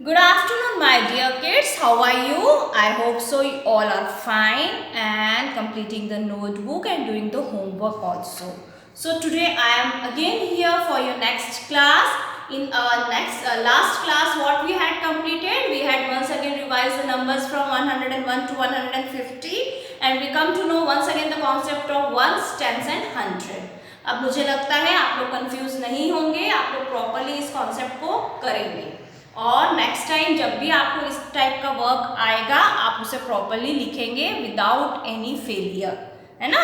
Good afternoon, my dear kids. How are you? I hope so you all are fine and completing the notebook and doing the homework also. So today I am again here for your next class. In our last class, what we had completed, we had once again revised the numbers from 101 to 150, and we come to know once again the concept of ones, tens and hundred. अब मुझे लगता है आप लोग confuse नहीं होंगे, आप लोग प्रॉपरली इस कॉन्सेप्ट को करेंगे और नेक्स्ट टाइम जब भी आपको इस टाइप का वर्क आएगा आप उसे प्रॉपरली लिखेंगे विदाउट एनी फेलियर, है ना।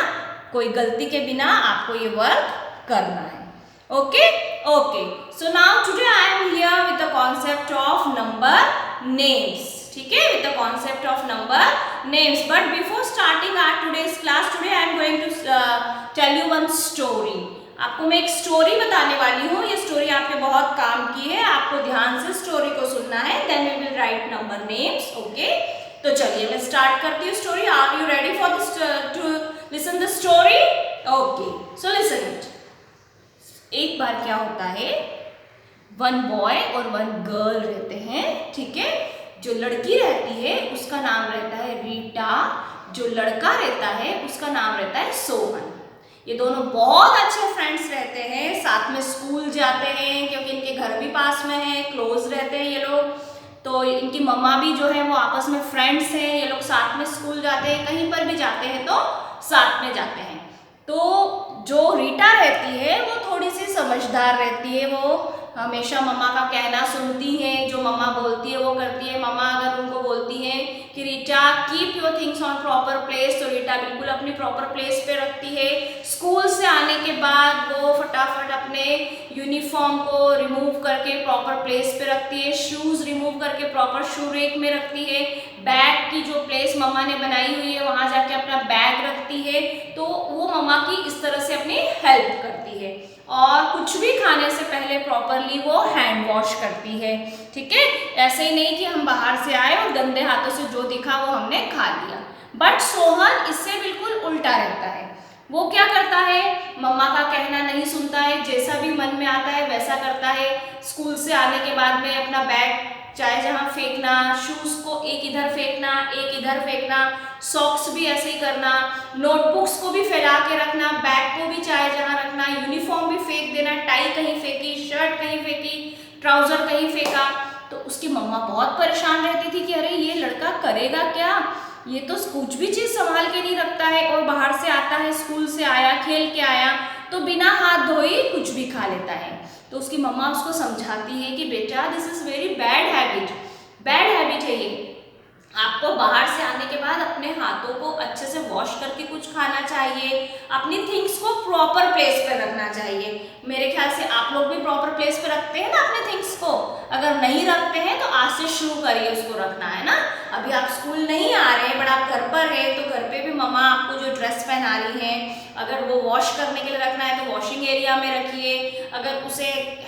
कोई गलती के बिना आपको ये वर्क करना है। Okay okay, so now today I am here with the concept of number names. ठीक है, with the concept of number names. But before starting our today's class, today I am going to tell you one story. आपको मैं एक story बताने वाली हूँ। ये story आपके बहुत काम की है, आपको ध्यान से स्टोरी को सुनना है, then we will write number names. Okay, तो चलिए मैं स्टार्ट करती हूँ story. Are you ready for this to listen the story? Okay, so listen it. एक बार क्या होता है, वन बॉय और वन गर्ल रहते हैं। ठीक है, जो लड़की रहती है उसका नाम रहता है रीटा, जो लड़का रहता है उसका नाम रहता है सोहन। ये दोनों बहुत अच्छे फ्रेंड्स रहते हैं, साथ में स्कूल जाते हैं क्योंकि इनके घर भी पास में है, क्लोज रहते हैं ये लोग। तो इनकी मम्मा भी जो है वो आपस में फ्रेंड्स हैं, ये लोग साथ में स्कूल जाते हैं, कहीं पर भी जाते हैं तो साथ में जाते हैं। तो जो रीटा रहती है वो थोड़ी सी समझदार रहती है, वो हमेशा मम्मा का कहना सुनती है, जो मम्मा बोलती है वो करती है। मम्मा अगर उनको बोलती है कि Rita keep your things on proper place, तो रीटा बिल्कुल अपनी प्रॉपर प्लेस पे रखती है। स्कूल से आने के बाद वो फटाफट अपने यूनिफॉर्म को रिमूव करके प्रॉपर प्लेस पे रखती है, शूज़ रिमूव करके प्रॉपर शू रेक में रखती है, बैग की जो प्लेस मम्मा ने बनाई हुई है वहाँ जाके अपना बैग रखती है। तो वो मम्मा की इस तरह से अपनी हेल्प करती है और कुछ भी खाने से पहले प्रॉपरली वो हैंड वॉश करती है। ठीक है, ऐसे ही नहीं कि हम बाहर से आए और गंदे हाथों से जो दिखा वो हमने खा लिया। बट सोहन इससे बिल्कुल उल्टा रहता है। वो क्या करता है, मम्मा का कहना नहीं सुनता है, जैसा भी मन में आता है वैसा करता है। स्कूल से आने के बाद में अपना बैग चाहे जहाँ फेंकना, शूज़ को एक इधर फेंकना एक इधर फेंकना, सॉक्स भी ऐसे ही करना, नोटबुक्स को भी फैला के रखना, बैग को भी चाहे जहाँ रखना, यूनिफॉर्म भी फेंक देना, टाई कहीं फेंकी, शर्ट कहीं फेंकी, ट्राउज़र कहीं फेंका। तो उसकी मम्मा बहुत परेशान रहती थी कि अरे ये लड़का करेगा क्या, ये तो कुछ भी चीज़ संभाल के नहीं रखता है और बाहर से आता है, स्कूल से आया, खेल के आया तो बिना हाथ धोए कुछ भी खा लेता है। तो उसकी मम्मा उसको समझाती है कि बेटा this is very bad habit है ये। आपको बाहर से आने के बाद अपने हाथों को अच्छे से वॉश करके कुछ खाना चाहिए, अपनी थिंग्स को प्रॉपर प्लेस पर रखना चाहिए। मेरे ख्याल से आप लोग भी प्रॉपर प्लेस पर रखते हैं ना अपने थिंग्स को। अगर नहीं रखते हैं तो आज से शुरू करिए उसको रखना, है ना। अभी आप स्कूल नहीं आ रहे हैं बट आप घर पर हैं तो घर पे भी मम्मा आपको जो ड्रेस पहना रही है, अगर वो वॉश करने के लिए रखना है तो वॉशिंग एरिया में रखिए, अगर उसे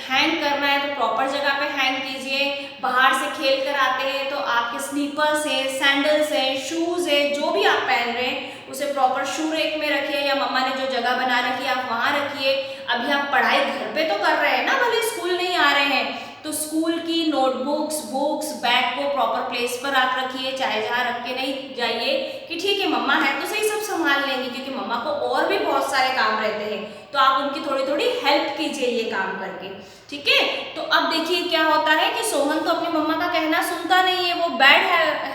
हैंग करना है तो प्रॉपर जगह पे हैंग कीजिए। बाहर से खेल कर आते हैं तो आपके स्लीपर्स है, सैंडल्स है, शूज़ है, जो भी आप पहन रहे हैं उसे प्रॉपर शू रेक में रखिए या मम्मा ने जो जगह बना रखी है आप वहाँ रखिए। अभी आप पढ़ाई घर पे तो कर रहे हैं ना, भले स्कूल नहीं आ रहे हैं तो स्कूल की नोटबुक्स, बुक्स, बैग को प्रॉपर प्लेस पर आप रखिए, चाहे जहाँ रख के नहीं जाइए कि ठीक है मम्मा है तो सही सब संभाल लेंगी, क्योंकि मम्मा को और भी बहुत सारे काम रहते हैं तो आप उनकी थोड़ी थोड़ी हेल्प कीजिए ये काम करके। ठीक है, तो अब देखिए क्या होता है कि सोहन तो अपनी मम्मा का कहना सुनता नहीं है, वो बैड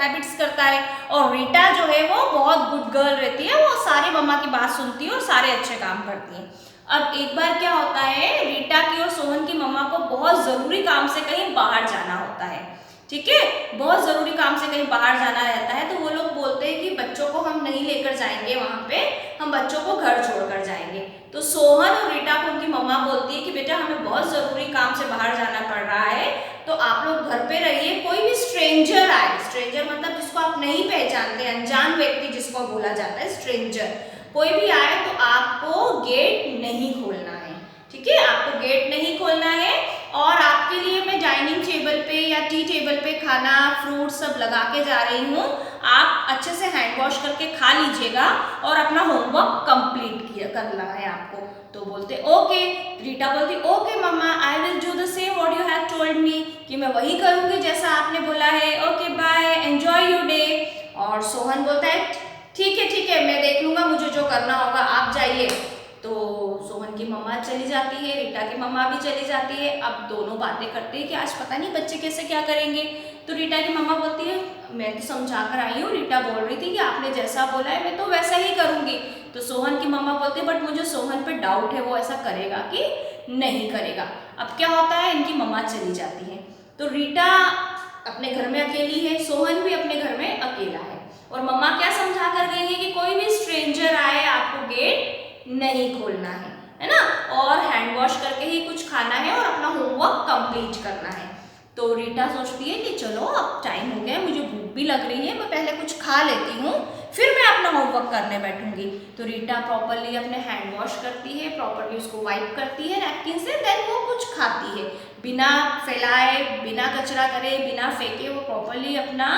हैबिट्स करता है और रीटा जो है वो बहुत गुड गर्ल रहती है, वो सारी मम्मा की बात सुनती है और सारे अच्छे काम करती है। अब एक बार क्या होता है, रीटा की और सोहन की मम्मा को बहुत ज़रूरी काम से कहीं बाहर जाना होता है। ठीक है, बहुत ज़रूरी काम से कहीं बाहर जाना रहता है तो वो लोग बोलते हैं कि बच्चों को हम नहीं लेकर जाएंगे वहाँ पे, हम बच्चों को घर छोड़कर जाएंगे। तो सोहन और रीटा को उनकी मम्मा बोलती है कि बेटा हमें बहुत ज़रूरी काम से बाहर जाना पड़ रहा है तो आप लोग घर पे रहिए। कोई भी स्ट्रेंजर आए, स्ट्रेंजर मतलब जिसको आप नहीं पहचानते, अनजान व्यक्ति जिसको बोला जाता है स्ट्रेंजर, कोई भी आए तो आपको गेट नहीं खोलना है। ठीक है, आपको गेट नहीं खोलना है और आपके लिए मैं डाइनिंग टेबल पे या टी टेबल पे खाना, फ्रूट सब लगा के जा रही हूँ। आप अच्छे से हैंड वॉश करके खा लीजिएगा और अपना होमवर्क कंप्लीट कीजिए। करना है आपको। तो बोलते ओके, रीटा बोलती okay mama, I will do the same what you have told me, कि मैं वही करूँगी जैसा आपने बोला है। Okay bye, enjoy your day. और सोहन बोलता है ठीक है, मैं देख लूँगा, मुझे जो करना होगा, आप जाइए। तो सोहन की मम्मा चली जाती है, रीटा की मम्मा भी चली जाती है। अब दोनों बातें करते हैं कि आज पता नहीं बच्चे कैसे क्या करेंगे। तो रीटा की मम्मा बोलती है मैं तो समझा कर आई हूँ, रीटा बोल रही थी कि आपने जैसा बोला है मैं तो वैसा ही करूँगी। तो सोहन की मम्मा बोलती है बट मुझे सोहन पे डाउट है, वो ऐसा करेगा कि नहीं करेगा। अब क्या होता है, इनकी मम्मा चली जाती है, तो रीटा अपने घर में अकेली है, सोहन भी अपने घर में अकेला है। और मम्मा क्या समझा कर गई है कि कोई भी स्ट्रेंजर आए आपको गेट नहीं खोलना है ना, और हैंड वॉश करके ही कुछ खाना है और अपना होमवर्क कंप्लीट करना है। तो रीटा सोचती है कि चलो अब टाइम हो गया, मुझे भूख भी लग रही है, मैं पहले कुछ खा लेती हूँ, फिर मैं अपना होमवर्क करने बैठूंगी। तो रीटा प्रॉपरली अपने हैंड वॉश करती है, प्रॉपरली उसको वाइप करती है नैपकिन से, देन वो कुछ खाती है, बिना फैलाए, बिना कचरा करे, बिना फेंके, वो प्रॉपरली अपना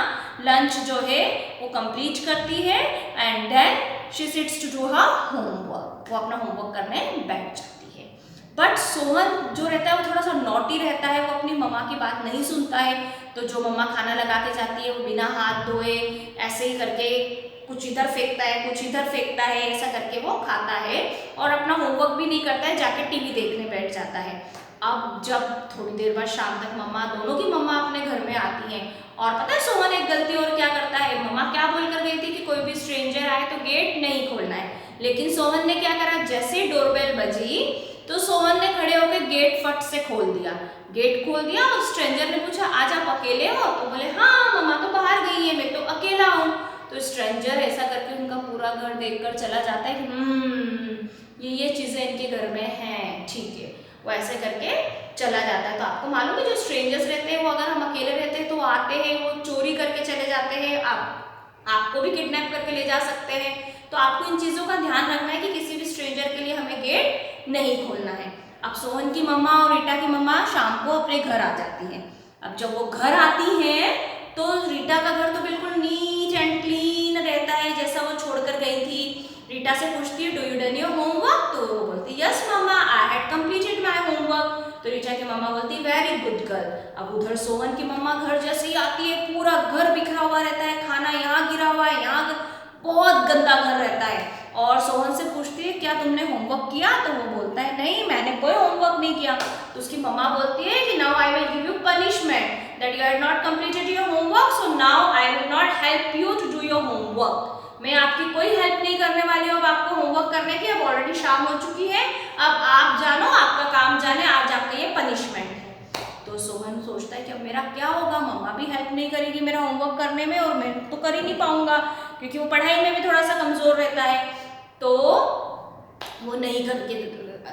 लंच जो है वो कंप्लीट करती है। And then she sits to do her homework, वो अपना होमवर्क करने बैठ जाती है। बट सोहन जो रहता है वो थोड़ा सा नॉटी रहता है, वो अपनी मम्मा की बात नहीं सुनता है। तो जो मम्मा खाना लगा के जाती है वो बिना हाथ धोए ऐसे ही करके कुछ इधर फेंकता है, कुछ इधर फेंकता है, ऐसा करके वो खाता है और अपना होमवर्क भी नहीं करता है, जाके टीवी देखने बैठ जाता है। अब जब थोड़ी देर बाद शाम तक मम्मा, दोनों की मम्मा अपने घर में आती हैं, और पता है सोहन एक गलती और क्या करता है, मम्मा क्या बोल कर गई थी कि कोई भी स्ट्रेंजर आए तो गेट नहीं खोलना है, लेकिन सोहन ने क्या करा, जैसे डोरबेल बजी तो सोहन ने खड़े होकर गेट फट से खोल दिया। गेट खोल दिया और स्ट्रेंजर ने पूछा आज आप अकेले हो, तो बोले हाँ मम्मा तो बाहर गई है, मैं तो अकेला हूँ। तो स्ट्रेंजर ऐसा करके उनका पूरा घर देखकर चला जाता है कि ये चीजें इनके घर में हैं, ठीक है, वो ऐसे करके चला जाता है। तो आपको मालूम है जो स्ट्रेंजर्स रहते हैं वो अगर हम अकेले रहते हैं तो आते हैं, वो चोरी करके चले जाते हैं, आपको भी किडनैप करके ले जा सकते हैं। तो आपको इन चीज़ों का ध्यान रखना है कि किसी भी स्ट्रेंजर के लिए हमें गेट नहीं खोलना है। अब सोहन की मम्मा और रीटा की मम्मा शाम को अपने घर आ जाती हैं। अब जब वो घर आती हैं तो रीटा का घर तो बिल्कुल नीट एंड क्लीन रहता है जैसा वो छोड़कर गई थी। रीटा से पूछती है do you done your homework, तो वो बोलती yes mama I had completed my homework. तो रीटा की मम्मा बोलती वेरी गुड गर्ल। अब उधर सोहन की मम्मा घर जैसे ही आती है पूरा घर बिखरा हुआ रहता है, खाना यहाँ गिरा हुआ है, यहाँ बहुत गंदा घर रहता है। और सोहन से पूछती है क्या तुमने होमवर्क किया, तो वो बोलता है नहीं मैंने कोई होमवर्क नहीं किया। तो उसकी मम्मा बोलती है कि now I will give you punishment that you had not completed your homework, so now I will not help you to do your homework. मैं आपकी कोई हेल्प नहीं करने वाली हूँ अब आपको होमवर्क करने की, अब ऑलरेडी शाम हो चुकी है, अब आप जानो, आपका काम जाने, आज आपका ये पनिशमेंट है। तो सोहन सोचता है कि अब मेरा क्या होगा, मम्मा भी हेल्प नहीं करेगी मेरा होमवर्क करने में और मैं तो कर ही नहीं पाऊंगा क्योंकि वो पढ़ाई में भी थोड़ा सा कमजोर रहता है। तो वो नहीं करके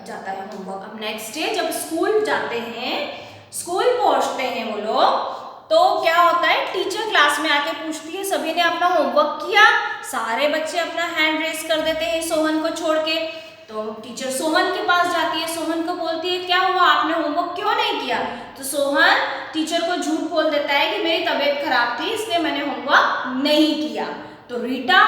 जाता है होमवर्क। अब नेक्स्ट डे जब स्कूल जाते हैं, स्कूल पहुंचते हैं वो लोग, तो क्या होता है टीचर क्लास में आके पूछती है सभी ने अपना होमवर्क किया, सारे बच्चे अपना हैंड रेस कर देते हैं सोहन को छोड़ के। तो टीचर सोहन के पास जाती है, सोहन को बोलती है क्या हुआ आपने होमवर्क क्यों नहीं किया। तो सोहन टीचर को झूठ बोल देता है कि मेरी तबीयत खराब थी इसलिए मैंने होमवर्क नहीं किया। तो रीटा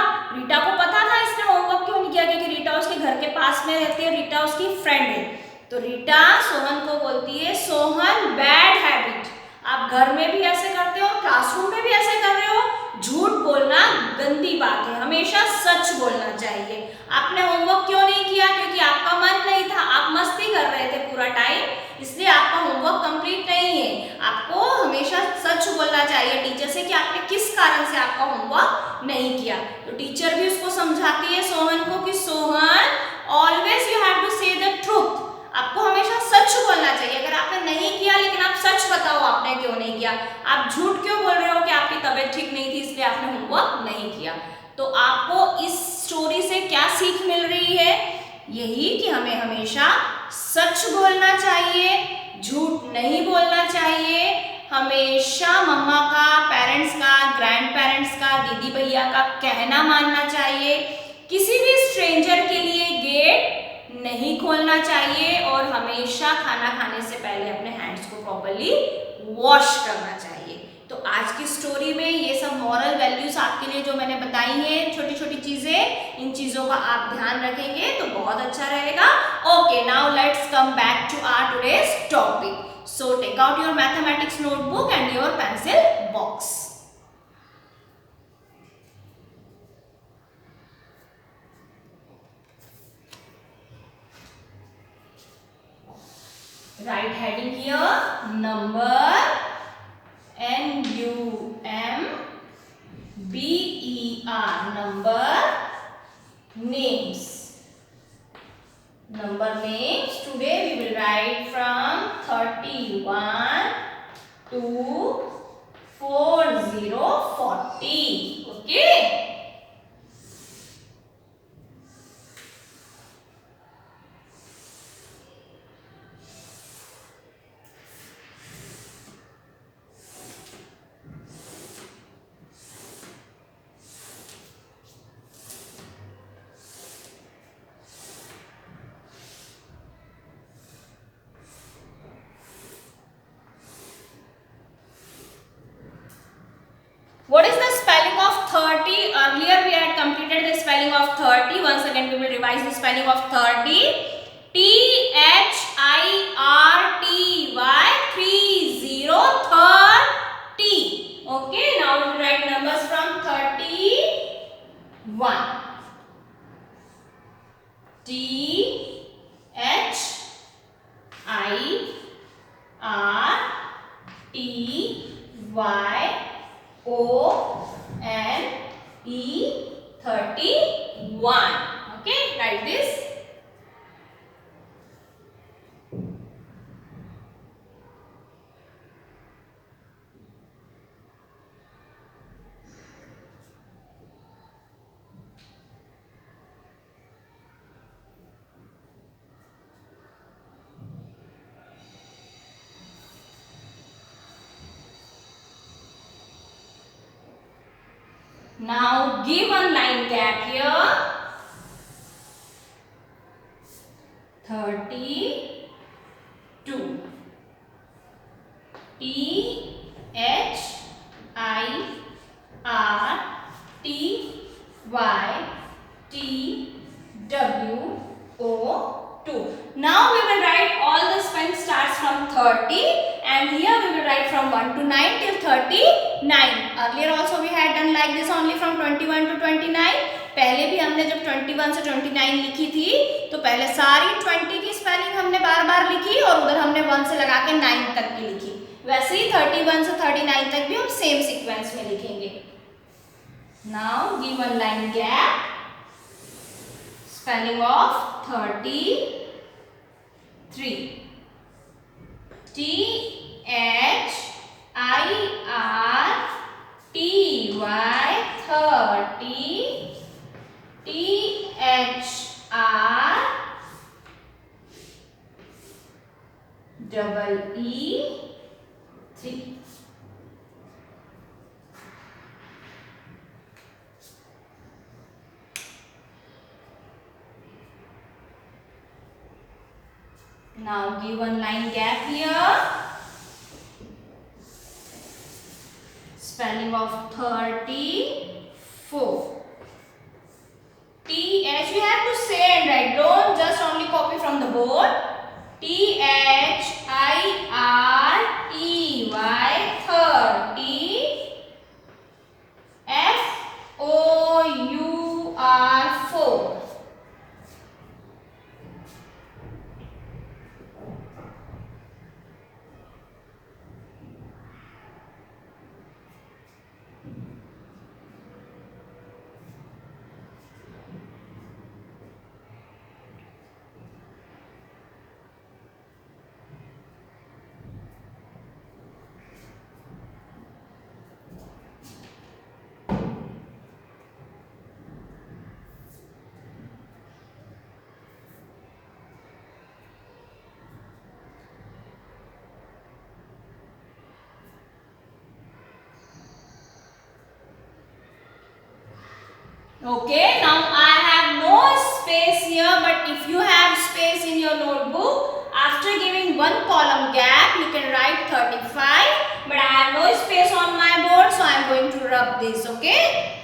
को पता था इसने होमवर्क क्यों नहीं किया, क्योंकि रीटा उसके घर के पास में रहती है, रीटा उसकी फ्रेंड है। तो रीटा सोहन को बोलती है सोहन बैड हैबिट, आप घर में भी ऐसे करते हो, क्लासरूम में भी ऐसे कर रहे हो, झूठ बोलना गंदी बात है, हमेशा सच बोलना चाहिए। आपने होमवर्क क्यों नहीं किया, क्योंकि आपका मन नहीं था, आप मस्ती कर रहे थे पूरा टाइम, इसलिए आपका होमवर्क कंप्लीट नहीं है। आपको हमेशा सच बोलना चाहिए टीचर से कि आपने किस कारण से आपका होमवर्क नहीं किया। तो टीचर भी उसको समझाती है सोहन को कि Sohan always you have to say the truth, आपको हमेशा सच बोलना चाहिए। अगर आपने नहीं किया लेकिन आप सच बताओ आपने क्यों नहीं किया, आप झूठ क्यों बोल रहे हो कि आपकी तबीयत ठीक नहीं थी इसलिए आपने होमवर्क नहीं किया। तो आपको इस स्टोरी से क्या सीख मिल रही है, यही कि हमें हमेशा सच बोलना चाहिए, झूठ नहीं बोलना चाहिए, हमेशा मम्मा का, पेरेंट्स का, ग्रैंड पेरेंट्स का, दीदी भैया का कहना मानना चाहिए, किसी भी स्ट्रेंजर के लिए गेट नहीं खोलना चाहिए और हमेशा खाना खाने से पहले अपने हैंड्स को प्रॉपर्ली वॉश करना चाहिए। तो आज की स्टोरी में ये सब मॉरल वैल्यूज आपके लिए जो मैंने बताई हैं, छोटी छोटी चीजें, इन चीजों का आप ध्यान रखेंगे तो बहुत अच्छा रहेगा. Okay, now let's come back to our today's topic. So take out your mathematics notebook and your pencil box. Write heading here, number, NUMBER, number, names. Number names, today we will write from 31 to 4040. Okay. What is the spelling of 30? Earlier we had completed the spelling of 30. Once again we will revise the spelling of 30. THIRTY 30 30. Okay, now we will write numbers from 31. THIRTYONE 31. Okay, write this. Now give one line gap here. 32. THIRTYTWO2. Now we will write all the spelling starts from 30 and here we will write from 1 to 9 till 39. Earlier also we had done like this only from 21 to 29. पहले भी हमने जब 21 से 29 लिखी थी तो पहले सारी 20 की स्पेलिंग हमने बार बार लिखी और उधर हमने 1 से लगा के 9 तक की लिखी. वैसे ही 31 से 39 तक भी हम सेम सीक्वेंस में लिखेंगे. Now give one line gap. Spelling of 33. THIRTY. Now give one line gap here. Spelling of 34. TH we have to say and write. Don't just only copy from the board. THIRTY 30. FOUR 4. Okay, now I have no space here, but if you have space in your notebook, after after giving one column gap, you can write 35. But I have no space on my board, so I am going to rub this, okay?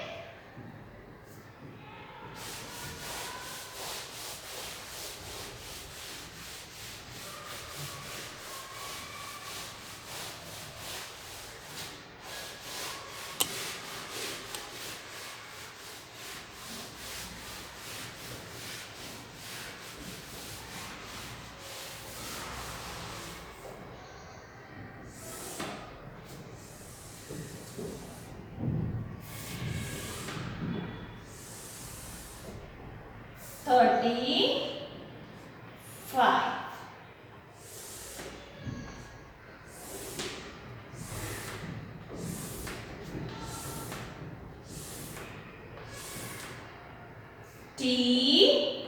T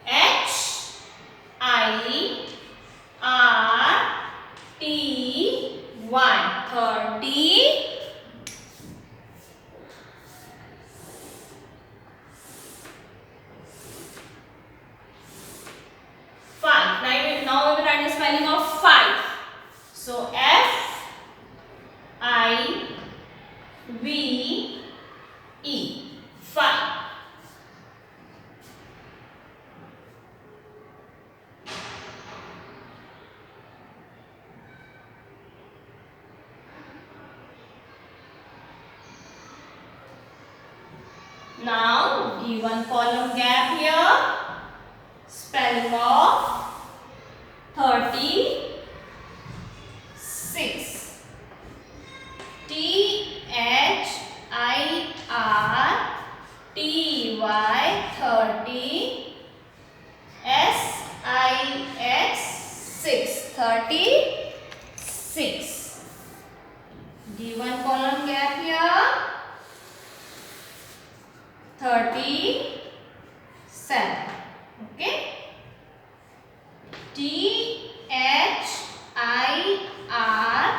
H I R T Y 30. Now we will write the spelling of 5. So F I V E 5. Now give one column gap here. Spelling of 36. T H I R T Y 30. S I X 6 36. Give one column gap here. 37. Okay. T H I R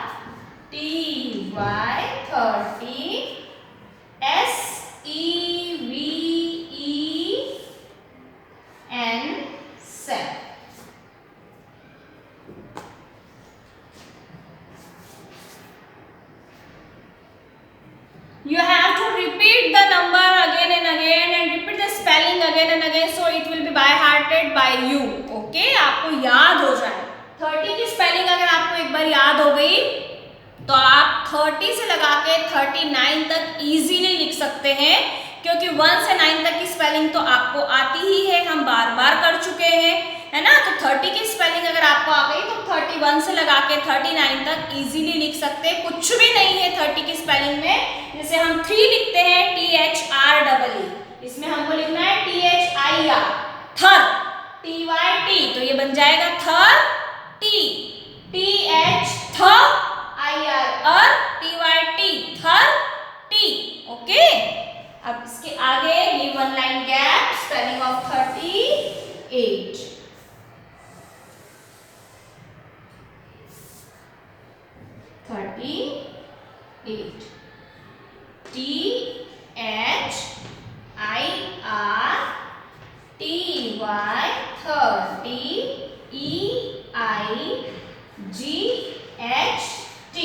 T Y 30. S E V E N 7. You have to repeat the number again and again and repeat the spelling again and again, so it will be by hearted by you. Okay? आपको याद हो जाए. 30 की spelling अगर आपको एक बार याद हो गई तो आप 30 से लगा के 39 तक इजीली लिख सकते हैं, क्योंकि 1 से 9 तक की स्पेलिंग तो आपको आती ही है, हम बार बार कर चुके हैं, है ना. तो 30 की स्पेलिंग अगर आपको आ गई तो 31 से लगा के 39 तक इजीली लिख सकते हैं. कुछ भी नहीं है 30 की स्पेलिंग में. जैसे हम 3 लिखते हैं THREE, इसमें हमको लिखना है THIR, थर, TYT, तो ये बन जाएगा थर टी. TH IR TYT थर टी. ओके. अब इसके आगे give one line gap. Spelling of 38. T H I R T Y 30 E I G H T.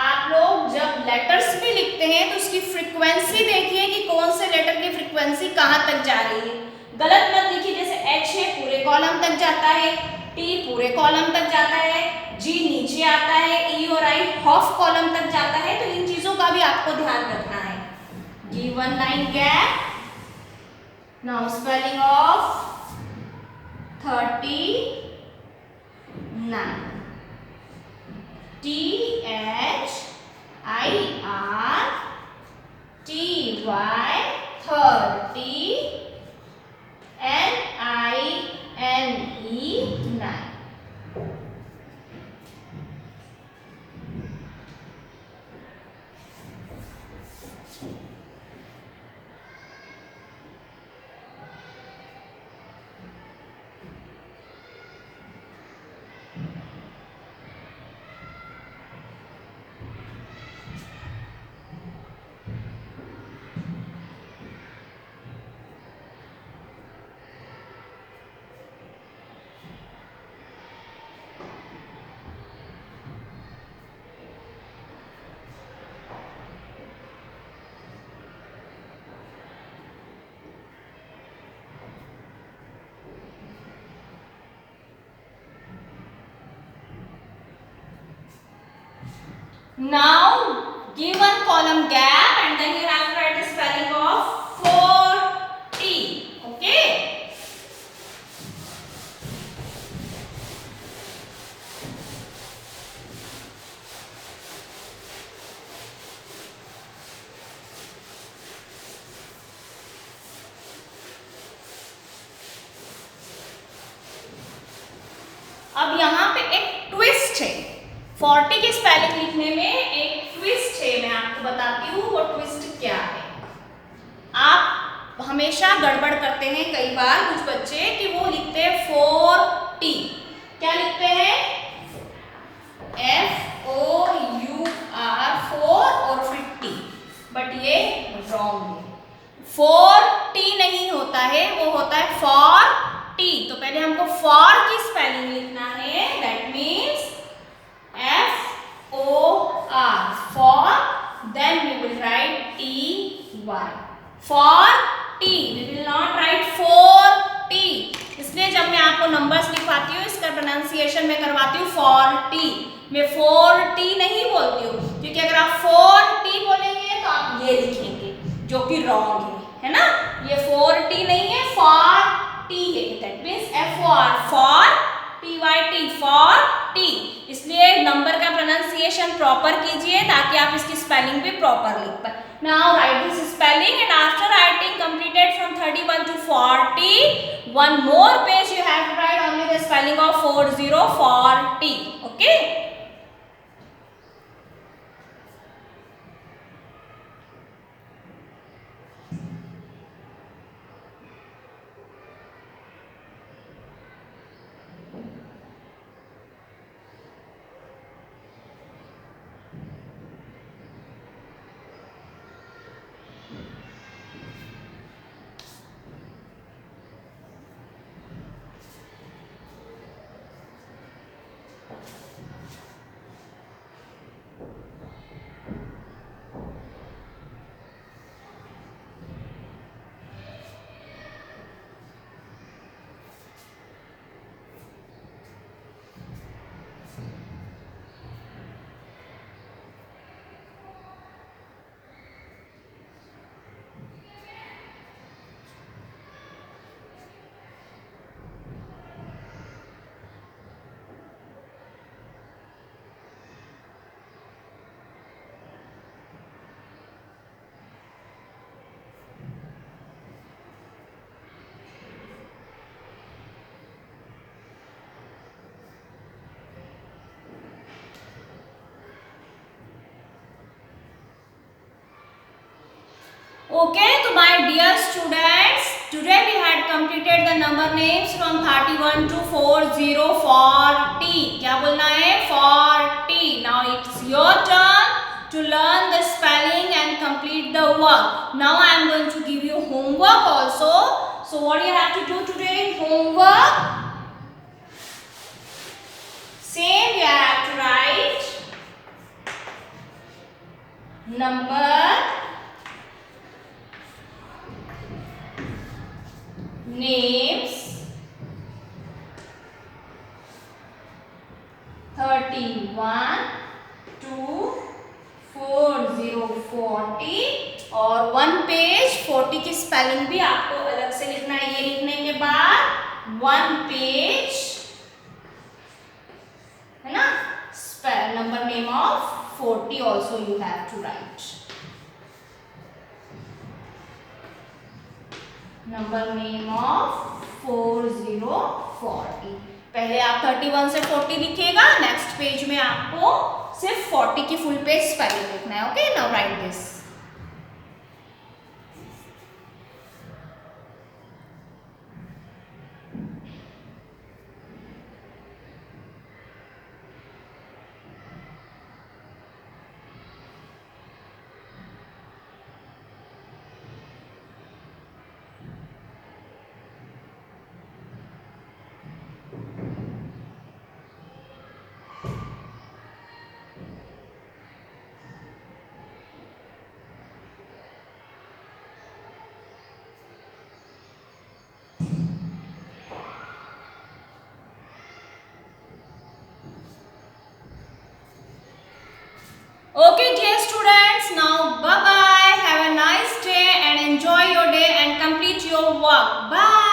आप लोग जब लेटर्स भी लिखते हैं तो उसकी फ्रीक्वेंसी देखिए कि कौन से लेटर की फ्रीक्वेंसी कहाँ तक जा रही है. गलत मत लिखिए. जैसे H है पूरे कॉलम तक जाता है, T पूरे कॉलम तक जाता है, G नीचे आता है, E और I हाफ कॉलम तक जाता है. तो इन चीजों का भी आपको ध्यान रखना है. Give one line gap. Now spelling of 39. THIR TY 30 NINE 9. Now give one column gap and then you have to write the spelling of 40. Okay. अब यहाँ पे एक ट्विस्ट है, 40 की स्पेलिंग लिखने में एक ट्विस्ट है, मैं आपको बताती हूँ वो ट्विस्ट क्या है। आप हमेशा गड़बड़ करते हैं कई बार कुछ बच्चे कि वो लिखते हैं 40, क्या लिखते हैं FOUR 4 और 50, बट ये रॉन्ग है। 40 नहीं होता है, वो होता है फॉर टी। तो पहले हमको फॉर की स्पेलिंग लिखना है, that means FOR for, then we will write TY for T, we will not write 40। इसलिए जब मैं आपको नंबर्स लिखवाती हूँ इसका प्रोनाउंसिएशन मैं करवाती हूँ 40, मैं 40 नहीं बोलती हूँ, क्योंकि अगर आप 40 बोलेंगे तो आप ये लिखेंगे जो कि रॉन्ग है ना। ये 40 नहीं है, 40 है, that means FOR for, TYT for T. इसलिए नंबर का प्रोनाउंसिएशन प्रॉपर कीजिए ताकि आप इसकी स्पेलिंग भी प्रॉपर लिख पाए। Now right this spelling and after writing completed from 31 to 40, one more page you have to write only the spelling of 40 40. Okay. Okay, so my dear students, today we had completed the number names from 31 to 40 40. क्या बोलना है 40. Now it's your turn to learn the spelling and complete the work. Now I am going to give you homework also. So what you have to do today in homework? Same, you have to write number, names, 31 to 40 40 और 1 page 40 की spelling भी आपको अलग से लिखना है। ये लिखने के बाद 1 पेज है ना, number name of 40 also you have to write. Number name of 40 40। पहले आप 31 से 40 लिखिएगा, नेक्स्ट पेज में आपको सिर्फ 40 की फुल पेज स्पेलिंग लिखना है। Okay, now right this. homework. Bye.